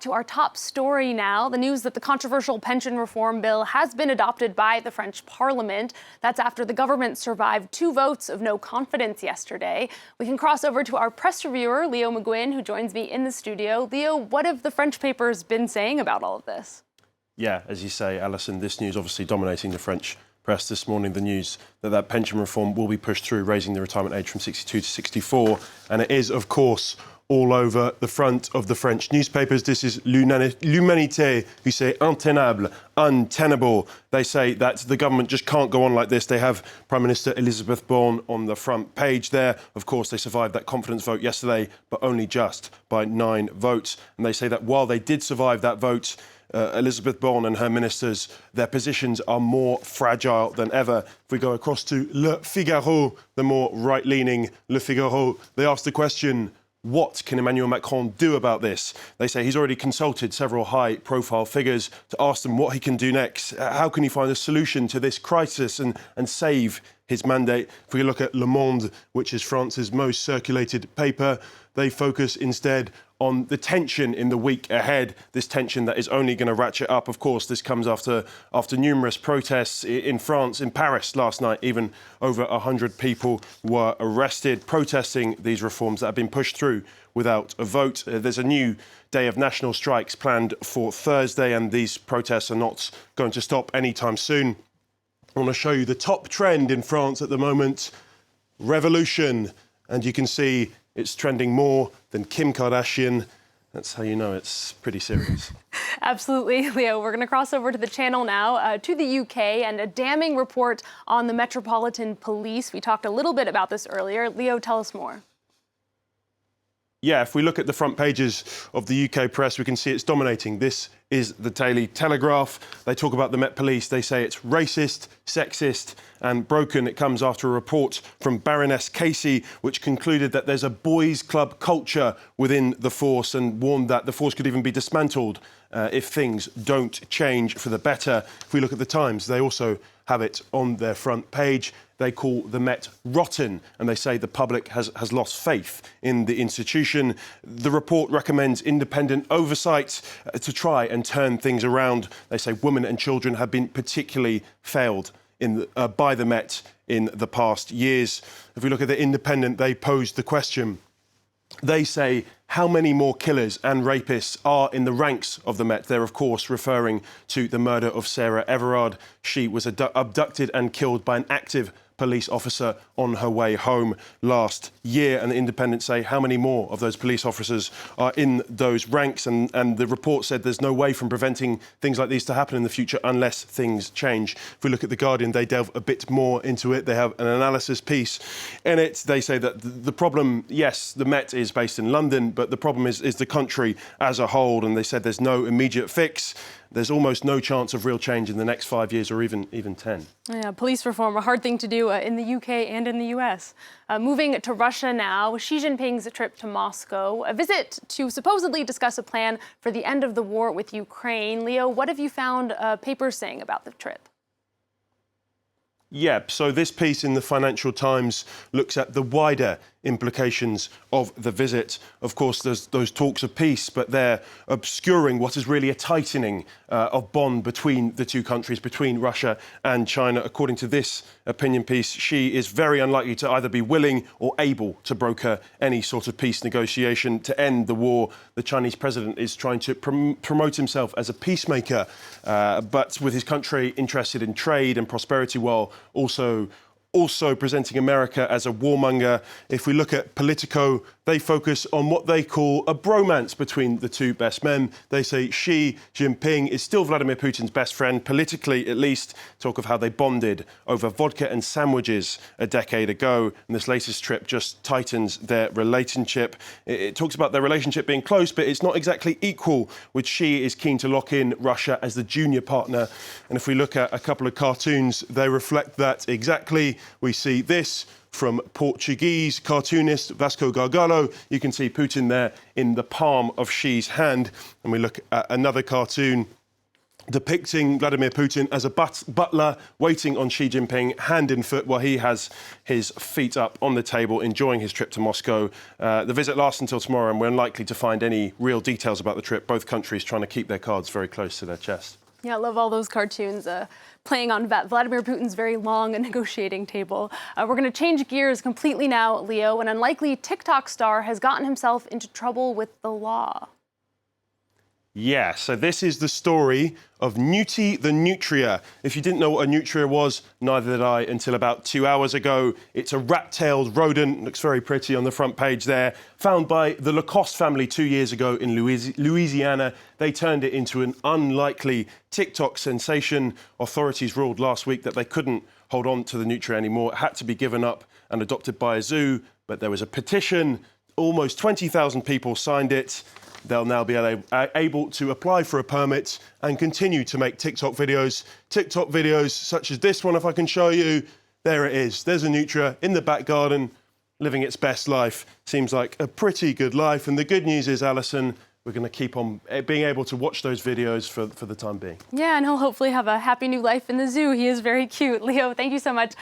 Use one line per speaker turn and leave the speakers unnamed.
To our top story now, the news that the controversial pension reform bill has been adopted by the French Parliament. That's after the government survived 2 votes of no confidence yesterday. We can cross over to our press reviewer, Leo McGuinn, who joins me in the studio. Leo, what have the French papers been saying about all of this?
Yeah, as you say, Alison, this news obviously dominating the French press this morning, the news that pension reform will be pushed through, raising the retirement age from 62 to 64. And it is, of course, all over the front of the French newspapers. This is L'Humanité, who say intenable, untenable. They say that the government just can't go on like this. They have Prime Minister Elisabeth Borne on the front page there. Of course, they survived that confidence vote yesterday, but only just by 9 votes. And they say that while they did survive that vote, Elisabeth Borne and her ministers, their positions are more fragile than ever. If we go across to Le Figaro, the more right-leaning Le Figaro, they ask the question, what can Emmanuel Macron do about this? They say he's already consulted several high-profile figures to ask them what he can do next. How can he find a solution to this crisis and save his mandate? If we look at Le Monde, which is France's most circulated paper, they focus instead on the tension in the week ahead, this tension that is only going to ratchet up. Of course, this comes after numerous protests in France, in Paris last night. Even over 100 people were arrested protesting these reforms that have been pushed through without a vote. There's a new day of national strikes planned for Thursday, and these protests are not going to stop anytime soon. I want to show you the top trend in France at the moment, revolution, and you can see it's trending more than Kim Kardashian. That's how you know it's pretty serious.
Absolutely, Leo. We're going to cross over to the channel now, to the UK, and a damning report on the Metropolitan Police. We talked a little bit about this earlier. Leo, tell us more.
Yeah, if we look at the front pages of the UK press, we can see it's dominating. This is the Daily Telegraph. They talk about the Met Police. They say it's racist, sexist and broken. It comes after a report from Baroness Casey, which concluded that there's a boys' club culture within the force and warned that the force could even be dismantled if things don't change for the better. If we look at the Times, they also have it on their front page. They call the Met rotten, and they say the public has lost faith in the institution. The report recommends independent oversight to try and turn things around. They say women and children have been particularly failed by the Met in the past years. If we look at the Independent, they pose the question. They say, how many more killers and rapists are in the ranks of the Met? They're, of course, referring to the murder of Sarah Everard. She was abducted and killed by an active police officer on her way home last year. And the Independent say how many more of those police officers are in those ranks. And the report said there's no way from preventing things like these to happen in the future unless things change. If we look at The Guardian, they delve a bit more into it. They have an analysis piece in it. They say that the problem, yes, the Met is based in London, but the problem is the country as a whole. And they said there's no immediate fix. There's almost no chance of real change in the next 5 years or even 10.
Yeah, police reform, a hard thing to do in the UK and in the US. Moving to Russia now, Xi Jinping's trip to Moscow, a visit to supposedly discuss a plan for the end of the war with Ukraine. Leo, what have you found papers saying about the trip?
Yeah, so this piece in the Financial Times looks at the wider implications of the visit. Of course, there's those talks of peace, but they're obscuring what is really a tightening of bond between the two countries, between Russia and China. According to this opinion piece, Xi is very unlikely to either be willing or able to broker any sort of peace negotiation to end the war. The Chinese president is trying to promote himself as a peacemaker, but with his country interested in trade and prosperity, while also presenting America as a warmonger. If we look at Politico, they focus on what they call a bromance between the two best men. They say Xi Jinping is still Vladimir Putin's best friend, politically at least. Talk of how they bonded over vodka and sandwiches a decade ago. And this latest trip just tightens their relationship. It talks about their relationship being close, but it's not exactly equal, with Xi is keen to lock in Russia as the junior partner. And if we look at a couple of cartoons, they reflect that exactly. We see this from Portuguese cartoonist Vasco Gargalo. You can see Putin there in the palm of Xi's hand. And we look at another cartoon depicting Vladimir Putin as a butler waiting on Xi Jinping hand and foot while he has his feet up on the table enjoying his trip to Moscow. The visit lasts until tomorrow and we're unlikely to find any real details about the trip, both countries trying to keep their cards very close to their chest.
Yeah, I love all those cartoons playing on Vladimir Putin's very long negotiating table. We're going to change gears completely now, Leo. An unlikely TikTok star has gotten himself into trouble with the law.
Yeah, so this is the story of Nutty the nutria. If you didn't know what a nutria was, neither did I until about 2 hours ago. It's a rat-tailed rodent, looks very pretty on the front page there, found by the Lacoste family 2 years ago in Louisiana. They turned it into an unlikely TikTok sensation. Authorities ruled last week that they couldn't hold on to the nutria anymore. It had to be given up and adopted by a zoo, but there was a petition. Almost 20,000 people signed it. They'll now be able to apply for a permit and continue to make TikTok videos. TikTok videos such as this one, if I can show you. There it is. There's a nutria in the back garden, living its best life. Seems like a pretty good life. And the good news is, Alison, we're going to keep on being able to watch those videos for the time being.
Yeah, and he'll hopefully have a happy new life in the zoo. He is very cute. Leo, thank you so much.